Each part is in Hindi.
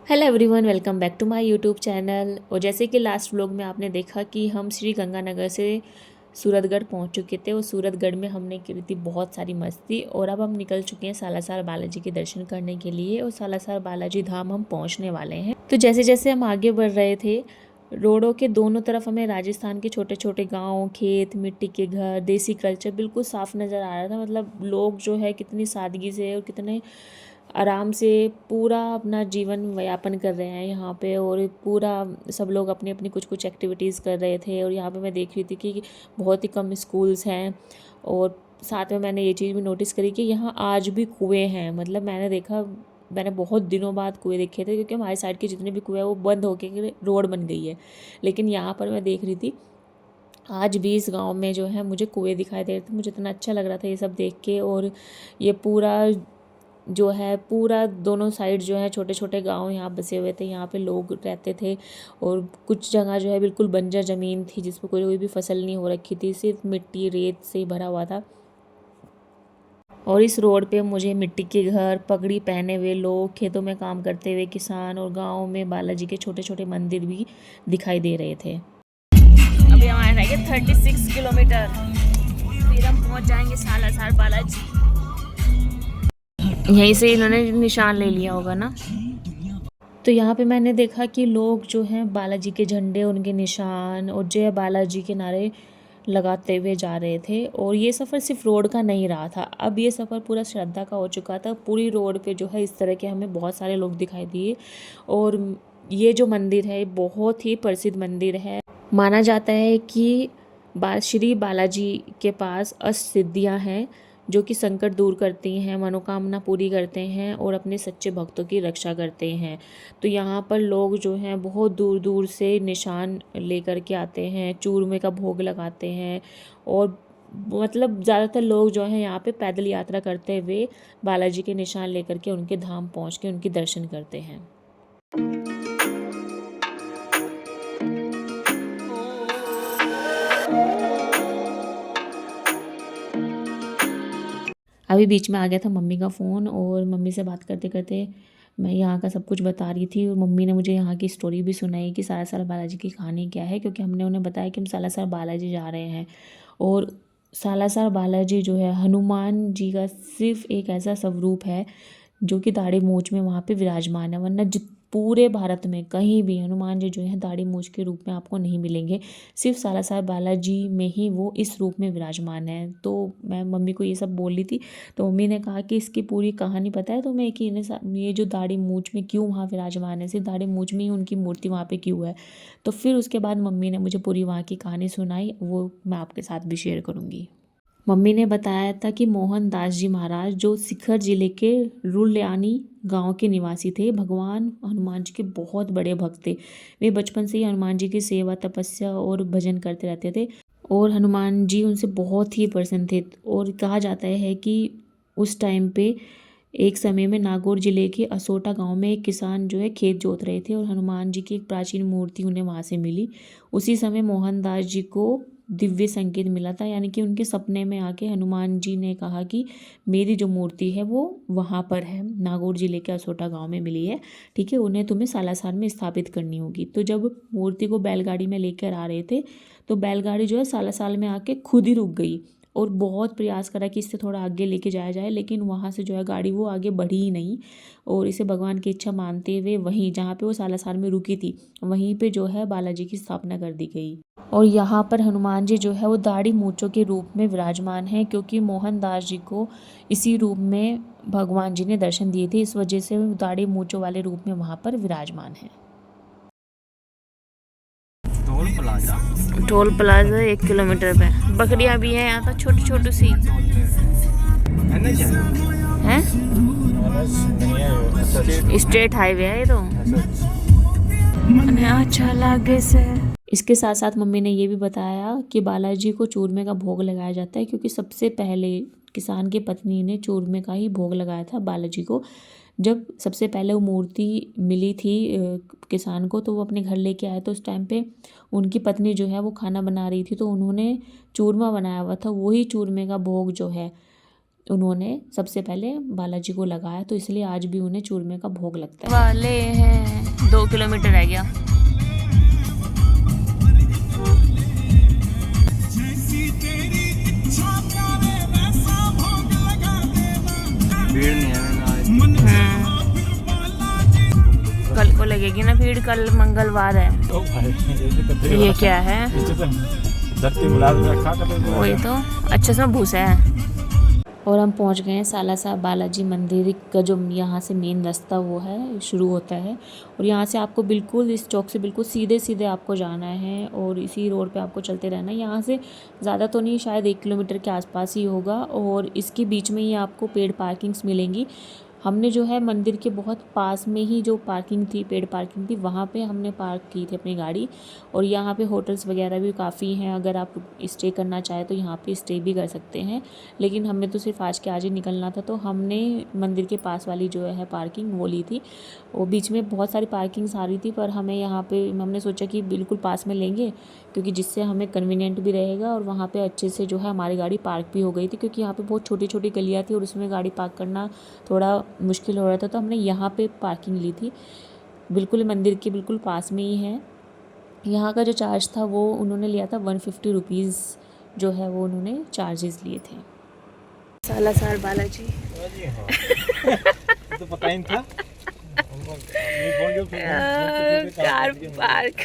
Hello everyone, welcome back to my YouTube channel. और जैसे कि लास्ट व्लॉग में आपने देखा कि हम श्री गंगानगर से सूरतगढ़ पहुंच चुके थे और सूरतगढ़ में हमने की थी बहुत सारी मस्ती। और अब हम निकल चुके हैं सालासर बालाजी के दर्शन करने के लिए और सालासर बालाजी धाम हम पहुंचने वाले हैं। तो जैसे जैसे हम आगे बढ़ रहे थे, रोडों के दोनों तरफ हमें राजस्थान के छोटे छोटे गांव, खेत, मिट्टी के घर, देसी कल्चर बिल्कुल साफ नज़र आ रहा था। मतलब लोग जो है कितनी सादगी से और कितने आराम से पूरा अपना जीवन यापन कर रहे हैं यहाँ पे। और पूरा सब लोग अपनी अपनी कुछ कुछ एक्टिविटीज़ कर रहे थे। और यहाँ पे मैं देख रही थी कि बहुत ही कम स्कूल्स हैं। और साथ में मैंने ये चीज़ भी नोटिस करी कि यहाँ आज भी कुएँ हैं। मतलब मैंने बहुत दिनों बाद कुएँ देखे थे, क्योंकि हमारे साइड के जितने भी कुएँ हैं वो बंद होके रोड बन गई है। लेकिन यहाँ पर मैं देख रही थी आज भी इस गांव में जो है मुझे कुएँ दिखाई दे रहे थे। मुझे इतना अच्छा लग रहा था ये सब देख के। और ये पूरा दोनों साइड जो है छोटे छोटे गांव यहाँ बसे हुए थे। यहाँ पे लोग रहते थे। और कुछ जगह जो है बिल्कुल बंजर ज़मीन थी जिसमें कोई भी फसल नहीं हो रखी थी, सिर्फ मिट्टी रेत से ही भरा हुआ था। और इस रोड पे मुझे मिट्टी के घर, पगड़ी पहने हुए लोग, खेतों में काम करते हुए किसान और गाँव में बालाजी के छोटे छोटे मंदिर भी दिखाई दे रहे थे। अभी हमारे रह गए 36 किलोमीटर, फिर हम पहुँच जाएंगे सालासर बालाजी। यहीं से इन्होंने निशान ले लिया होगा ना। तो यहाँ पे मैंने देखा कि लोग जो हैं बालाजी के झंडे, उनके निशान और जय बालाजी के नारे लगाते हुए जा रहे थे। और ये सफ़र सिर्फ रोड का नहीं रहा था, अब ये सफ़र पूरा श्रद्धा का हो चुका था। पूरी रोड पे जो है इस तरह के हमें बहुत सारे लोग दिखाई दिए। और ये जो मंदिर है बहुत ही प्रसिद्ध मंदिर है। माना जाता है कि श्री बालाजी के पास अष्टसिद्धियाँ हैं जो कि संकट दूर करती हैं, मनोकामना पूरी करते हैं और अपने सच्चे भक्तों की रक्षा करते हैं। तो यहाँ पर लोग जो हैं बहुत दूर दूर से निशान लेकर के आते हैं, चूरमे का भोग लगाते हैं। और मतलब ज़्यादातर लोग जो हैं यहाँ पे पैदल यात्रा करते हुए बालाजी के निशान लेकर के उनके धाम पहुँच के उनकी दर्शन करते हैं। अभी बीच में आ गया था मम्मी का फ़ोन, और मम्मी से बात करते करते मैं यहाँ का सब कुछ बता रही थी। और मम्मी ने मुझे यहाँ की स्टोरी भी सुनाई कि सालासर बालाजी की कहानी क्या है, क्योंकि हमने उन्हें बताया कि हम सालासर बालाजी जा रहे हैं। और सालासर बालाजी जो है हनुमान जी का सिर्फ एक ऐसा स्वरूप है जो कि दाढ़ी मूंछ में वहाँ पे विराजमान है। वरना पूरे भारत में कहीं भी हनुमान जी जो है दाढ़ी मूंछ के रूप में आपको नहीं मिलेंगे। सिर्फ सालासर बालाजी में ही वो इस रूप में विराजमान है। तो मैं मम्मी को ये सब बोल रही थी, तो मम्मी ने कहा कि इसकी पूरी कहानी पता है तुम्हें कि ये जो दाढ़ी मूंछ में क्यों वहाँ विराजमान है, सिर्फ दाढ़ी मूंछ में ही उनकी मूर्ति वहाँ पे क्यों है। तो फिर उसके बाद मम्मी ने मुझे पूरी वहाँ की कहानी सुनाई, वो मैं आपके साथ भी शेयर करूँगी। मम्मी ने बताया था कि मोहनदास जी महाराज जो सीकर जिले के रुल्यानी गांव के निवासी थे, भगवान हनुमान जी के बहुत बड़े भक्त थे। वे बचपन से ही हनुमान जी की सेवा, तपस्या और भजन करते रहते थे। और हनुमान जी उनसे बहुत ही प्रसन्न थे। और कहा जाता है कि उस टाइम पे एक समय में नागौर जिले के असोटा गांव में एक किसान जो है खेत जोत रहे थे और हनुमान जी की एक प्राचीन मूर्ति उन्हें वहाँ से मिली। उसी समय मोहनदास जी को दिव्य संकेत मिला था, यानी कि उनके सपने में आके हनुमान जी ने कहा कि मेरी जो मूर्ति है वो वहाँ पर है, नागौर जिले के असोटा गांव में मिली है, ठीक है, उन्हें तुम्हें सालासर में स्थापित करनी होगी। तो जब मूर्ति को बैलगाड़ी में लेकर आ रहे थे तो बैलगाड़ी जो है सालासर में आके खुद ही रुक गई। और बहुत प्रयास करा कि इससे थोड़ा आगे लेके जाया जाए, लेकिन वहाँ से जो है गाड़ी वो आगे बढ़ी ही नहीं। और इसे भगवान की इच्छा मानते हुए वहीं जहाँ पे वो सालासर में रुकी थी वहीं पे जो है बालाजी की स्थापना कर दी गई। और यहाँ पर हनुमान जी जो है वो दाढ़ी मूंछों के रूप में विराजमान है, क्योंकि मोहनदास जी को इसी रूप में भगवान जी ने दर्शन दिए थे, इस वजह से वो दाढ़ी मूंछों वाले रूप में वहाँ पर विराजमान है। टोल प्लाजा 1 किलोमीटर पे बकरियां भी हैं यहाँ पर, छोटी छोटी सी हैं। स्टेट हाईवे है ये तो। अच्छा लगे से इसके साथ साथ मम्मी ने ये भी बताया कि बालाजी को चूरमे का भोग लगाया जाता है, क्योंकि सबसे पहले किसान की पत्नी ने चूरमे का ही भोग लगाया था बालाजी को। जब सबसे पहले वो मूर्ति मिली थी किसान को, तो वो अपने घर लेके आए। तो उस टाइम पे उनकी पत्नी जो है वो खाना बना रही थी, तो उन्होंने चूरमा बनाया हुआ था, वही चूरमे का भोग जो है उन्होंने सबसे पहले बालाजी को लगाया। तो इसलिए आज भी उन्हें चूरमे का भोग लगता है। वाले हैं किलोमीटर रह गया। भीड़ नहीं है कल को लगेगी ना भीड़, कल मंगलवार है। ये क्या है? वही तो, अच्छे से भूसा है। और हम पहुंच गए हैं सालासर बालाजी मंदिर का, जो यहाँ से मेन रास्ता वो है शुरू होता है। और यहाँ से आपको बिल्कुल इस चौक से बिल्कुल सीधे सीधे आपको जाना है और इसी रोड पे आपको चलते रहना है। यहाँ से ज़्यादा तो नहीं, शायद 1 किलोमीटर के आसपास ही होगा। और इसके बीच में ही आपको पेड पार्किंग्स मिलेंगी। हमने जो है मंदिर के बहुत पास में ही जो पार्किंग थी, पेड पार्किंग थी, वहाँ पे हमने पार्क की थी अपनी गाड़ी। और यहाँ पे होटल्स वगैरह भी काफ़ी हैं, अगर आप स्टे करना चाहें तो यहाँ पे स्टे भी कर सकते हैं। लेकिन हमें तो सिर्फ आज के आज ही निकलना था, तो हमने मंदिर के पास वाली जो है पार्किंग वो ली थी। वो बीच में बहुत सारी पार्किंग्स आ रही थी, पर हमें यहाँ पे हमने सोचा कि बिल्कुल पास में लेंगे, क्योंकि जिससे हमें कन्वीनियंट भी रहेगा और वहाँ पे अच्छे से जो है हमारी गाड़ी पार्क भी हो गई थी। क्योंकि यहाँ पे बहुत छोटी छोटी गलियाँ थी और उसमें गाड़ी पार्क करना थोड़ा मुश्किल हो रहा था, तो हमने यहाँ पे पार्किंग ली थी। बिल्कुल मंदिर के बिल्कुल पास में ही है। यहाँ का जो चार्ज था वो उन्होंने लिया था 150 रुपीज़, जो है वो उन्होंने चार्जेस लिए थे। सालासर बालाजी तो पता ही नहीं था। कार पार्क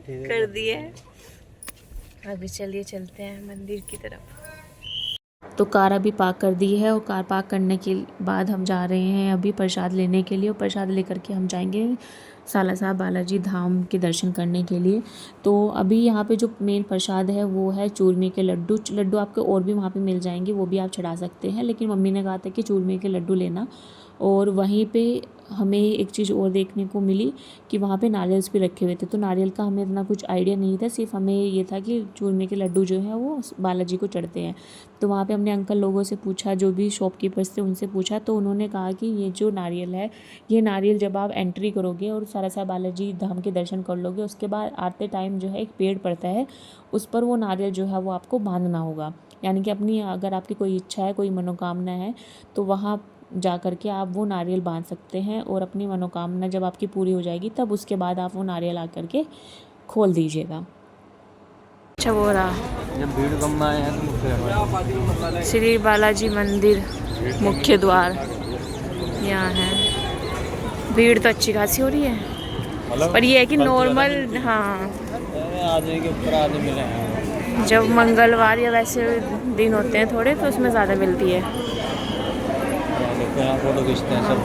कर दिए। अभी चलिए चलते हैं मंदिर की तरफ। तो कार अभी पार्क कर दी है और कार पार्क करने के बाद हम जा रहे हैं अभी प्रसाद लेने के लिए। और प्रसाद लेकर के हम जाएंगे सालासर बालाजी धाम के दर्शन करने के लिए। तो अभी यहाँ पे जो मेन प्रसाद है वो है चूरमे के लड्डू। लड्डू आपको और भी वहाँ पे मिल जाएंगे, वो भी आप चढ़ा सकते हैं, लेकिन मम्मी ने कहा था कि चूरमे के लड्डू लेना। और वहीं पे हमें एक चीज़ और देखने को मिली कि वहाँ पे नारियल्स भी रखे हुए थे। तो नारियल का हमें इतना कुछ आइडिया नहीं था, सिर्फ हमें ये था कि चूरमे के लड्डू जो है वो बालाजी को चढ़ते हैं। तो वहाँ पे हमने अंकल लोगों से पूछा, जो भी शॉपकीपर्स थे उनसे पूछा, तो उन्होंने कहा कि ये जो नारियल है, ये नारियल जब आप एंट्री करोगे और सालासर बालाजी धाम के दर्शन कर लोगे, उसके बाद आते टाइम जो है एक पेड़ पड़ता है, उस पर वो नारियल जो है वो आपको बांधना होगा। यानी कि अपनी, अगर आपकी कोई इच्छा है, कोई मनोकामना है, तो वहाँ जा कर के आप वो नारियल बांध सकते हैं। और अपनी मनोकामना जब आपकी पूरी हो जाएगी, तब उसके बाद आप वो नारियल ला कर के खोल दीजिएगा। अच्छा वो रहा, जब भीड़ कम आए हैं तो श्री बालाजी मंदिर मुख्य द्वार यहाँ है। भीड़ तो अच्छी खासी हो रही है, पर ये है कि नॉर्मल, हाँ आदमी के ऊपर आदमी मिले हैं। जब मंगलवार या वैसे दिन होते हैं थोड़े, तो उसमें ज़्यादा मिलती है। देखो यहाँ फोटो खींचते हैं सब,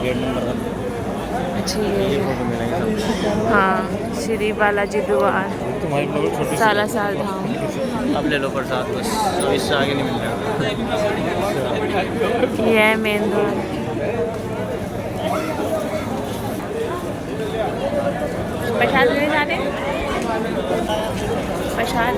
गेट नंबर 1। अच्छी ये फोटो मिलेंगे सब। हाँ, श्री बालाजी द्वार तुम्हारी ब्लॉग छोटी सालासर धाम। अब ले लो प्रसाद बस, तो इससे आगे नहीं मिल रहा। ये है मेन द्वार। प्रसाद लेने जाने, प्रसाद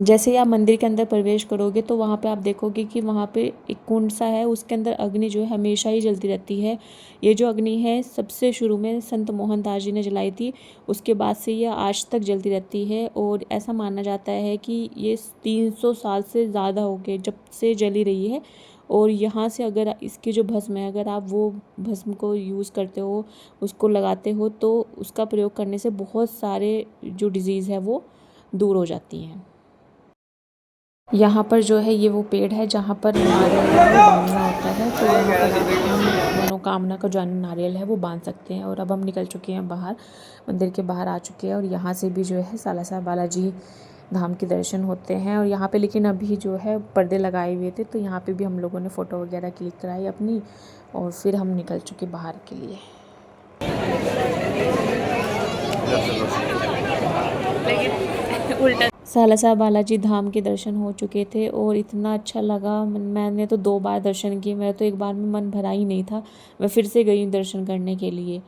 जैसे ही आप मंदिर के अंदर प्रवेश करोगे, तो वहाँ पे आप देखोगे कि वहाँ पे एक कुंड सा है, उसके अंदर अग्नि जो है हमेशा ही जलती रहती है। ये जो अग्नि है सबसे शुरू में संत मोहनदास जी ने जलाई थी, उसके बाद से ये आज तक जलती रहती है। और ऐसा माना जाता है कि ये 300 साल से ज़्यादा हो गए जब से जली रही है। और यहाँ से अगर इसकी जो भस्म है, अगर आप वो भस्म को यूज़ करते हो, उसको लगाते हो, तो उसका प्रयोग करने से बहुत सारे जो डिज़ीज़ है वो दूर हो जाती हैं। यहाँ पर जो है ये वो पेड़ है जहाँ पर नारियल बांधना होता है, तो यहाँ पर आप अपनी मनोकामना का जो नारियल है वो बांध सकते हैं। और अब हम निकल चुके हैं बाहर, मंदिर के बाहर आ चुके हैं। और यहाँ से भी जो है सालासर बालाजी धाम के दर्शन होते हैं। और यहाँ पे लेकिन अभी जो है पर्दे लगाए हुए थे, तो यहाँ पे भी हम लोगों ने फ़ोटो वगैरह क्लिक कराई अपनी, और फिर हम निकल चुके बाहर के लिए। उल्टा सालासर बालाजी धाम के दर्शन हो चुके थे और इतना अच्छा लगा। मैंने तो 2 बार दर्शन किए, मेरा तो एक बार में मन भरा ही नहीं था। मैं फिर से गई दर्शन करने के लिए,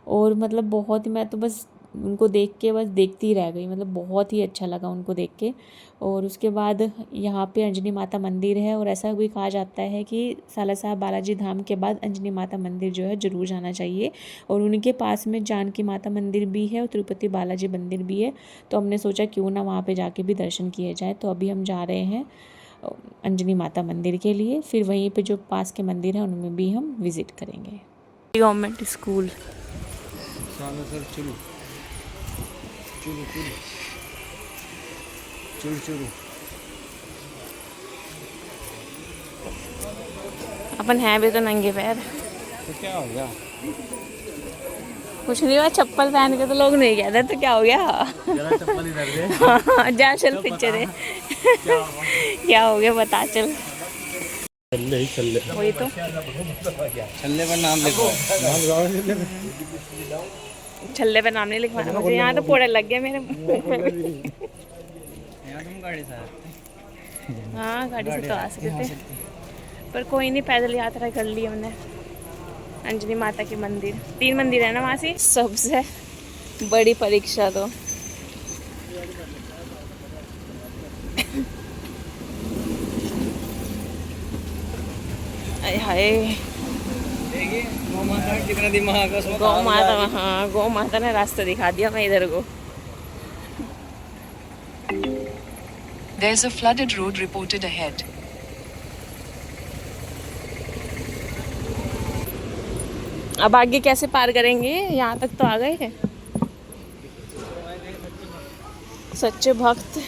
और मतलब बहुत ही, मैं तो बस उनको देख के बस देखती रह गई, मतलब बहुत ही अच्छा लगा उनको देख के। और उसके बाद यहाँ पे अंजनी माता मंदिर है, और ऐसा भी कहा जाता है कि सालासर बालाजी धाम के बाद अंजनी माता मंदिर जो है ज़रूर जाना चाहिए। और उनके पास में जानकी माता मंदिर भी है और तिरुपति बालाजी मंदिर भी है, तो हमने सोचा क्यों ना वहाँ पे जाके भी दर्शन किए जाए। तो अभी हम जा रहे हैं अंजनी माता मंदिर के लिए, फिर वहीं पे जो पास के मंदिर है उनमें भी हम विज़िट करेंगे। Government school Salasar Churu Churu Churu Churu Churu. अपन हैं भी तो नंगे पैर, तो क्या हो गया? कुछ नहीं हुआ, चप्पल पहन के तो लोग नहीं कहते, तो क्या हो गया? जरा चप्पल इधर दे। जा चल पीछे दे। क्या हो गया बता चल। छल्ले ही छल्ले, वही तो, छल्ले पर नाम लिखो। छल्ले पे नाम नहीं लिखवाना मुझे, यहाँ तो पोड़े लग गए मेरे मुंह पे। यहाँ तुम गाड़ी से आते? हाँ गाड़ी से तो आ सकते थे, पर कोई नहीं, पैदल यात्रा कर ली हमने। अंजनी माता के मंदिर, 3 मंदिर है ना वहाँ से। सबसे बड़ी परीक्षा तो हाय गौ माता कितना दिमाग है उसमें। गौ माता, हाँ गौ माता ने रास्ता दिखा दिया मैं इधर को। There's a flooded road reported ahead. अब आगे कैसे पार करेंगे? यहाँ तक तो आ गए हैं। सच्चे भक्त।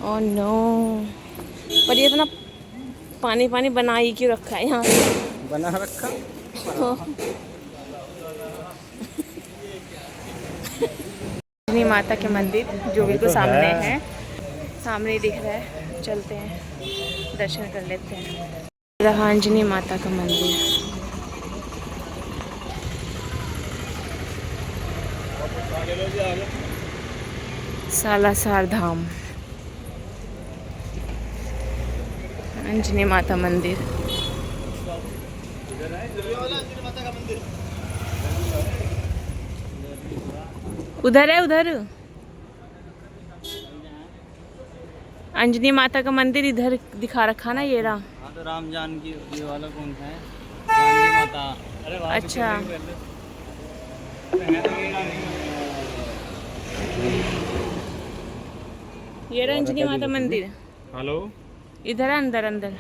ओह नो, पर ये इतना पानी पानी बना ही क्यों रखा है यहाँ पे? बना रखा। अंजनी माता के मंदिर जो बिल्कुल सामने है, सामने ही दिख रहा है। चलते हैं, दर्शन कर लेते हैं। रहा अंजनी माता का मंदिर। सालासर धाम, अंजनी माता मंदिर। उधर है, उधर अंजनी माता का मंदिर इधर दिखा रखा ना, ये रहा। हाँ तो राम जानकी, ये वाला कौन सा है? जानकी माता। अरे वहाँ पे अच्छा, ये रहा अंजनी माता मंदिर। हेलो, इधर है, अंदर अंदर।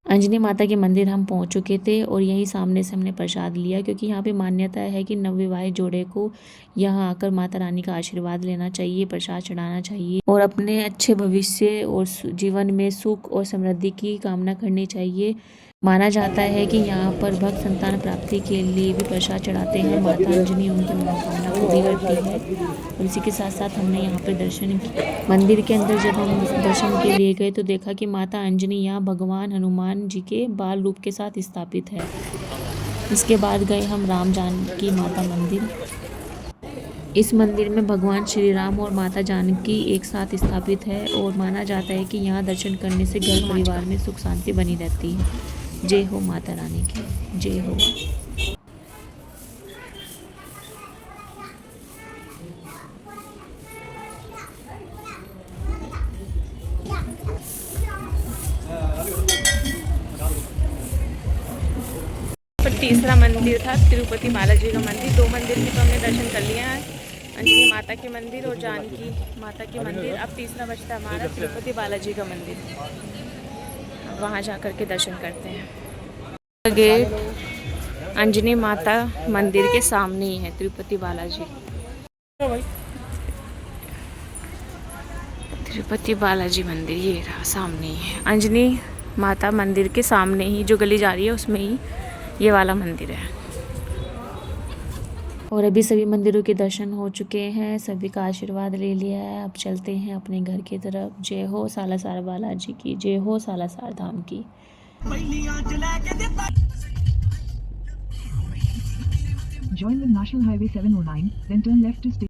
अंजनी माता के मंदिर हम पहुंच चुके थे, और यहीं सामने से हमने प्रसाद लिया, क्योंकि यहाँ पे मान्यता है कि नवविवाहित जोड़े को यहाँ आकर माता रानी का आशीर्वाद लेना चाहिए, प्रसाद चढ़ाना चाहिए, और अपने अच्छे भविष्य और जीवन में सुख और समृद्धि की कामना करनी चाहिए। माना जाता है कि यहाँ पर भक्त संतान प्राप्ति के लिए भी प्रसाद चढ़ाते हैं। माता अंजनी उनकी मनोकामना पूरी करती है। और इसी के साथ साथ हमने यहाँ पर दर्शन किए। मंदिर के अंदर जब हम दर्शन के लिए गए तो देखा कि माता अंजनी यहाँ भगवान हनुमान जी के बाल रूप के साथ स्थापित है। इसके बाद गए हम राम जानकी माता मंदिर। इस मंदिर में भगवान श्री राम और माता जानकी एक साथ स्थापित है, और माना जाता है कि यहाँ दर्शन करने से घर परिवार में सुख शांति बनी रहती है। जय हो माता रानी की, जय हो। तीसरा मंदिर था तिरुपति बालाजी का मंदिर। 2 मंदिर की तो हमने दर्शन कर लिया है, अंजनी माता के मंदिर और जानकी माता के मंदिर। अब तीसरा बचता है हमारा तिरुपति बालाजी का मंदिर, वहाँ जा कर के दर्शन करते हैं। गेट अंजनी माता मंदिर के सामने ही है तिरुपति बालाजी। तिरुपति बालाजी मंदिर ये रहा सामने ही है। अंजनी माता मंदिर के सामने ही जो गली जा रही है उसमें ही ये वाला मंदिर है। और अभी सभी मंदिरों के दर्शन हो चुके हैं, सभी का आशीर्वाद ले लिया है। अब चलते हैं अपने घर की तरफ। जय हो सालासर बालाजी की, जय हो सालासर धाम की। Join the National Highway 709, then turn left to stay.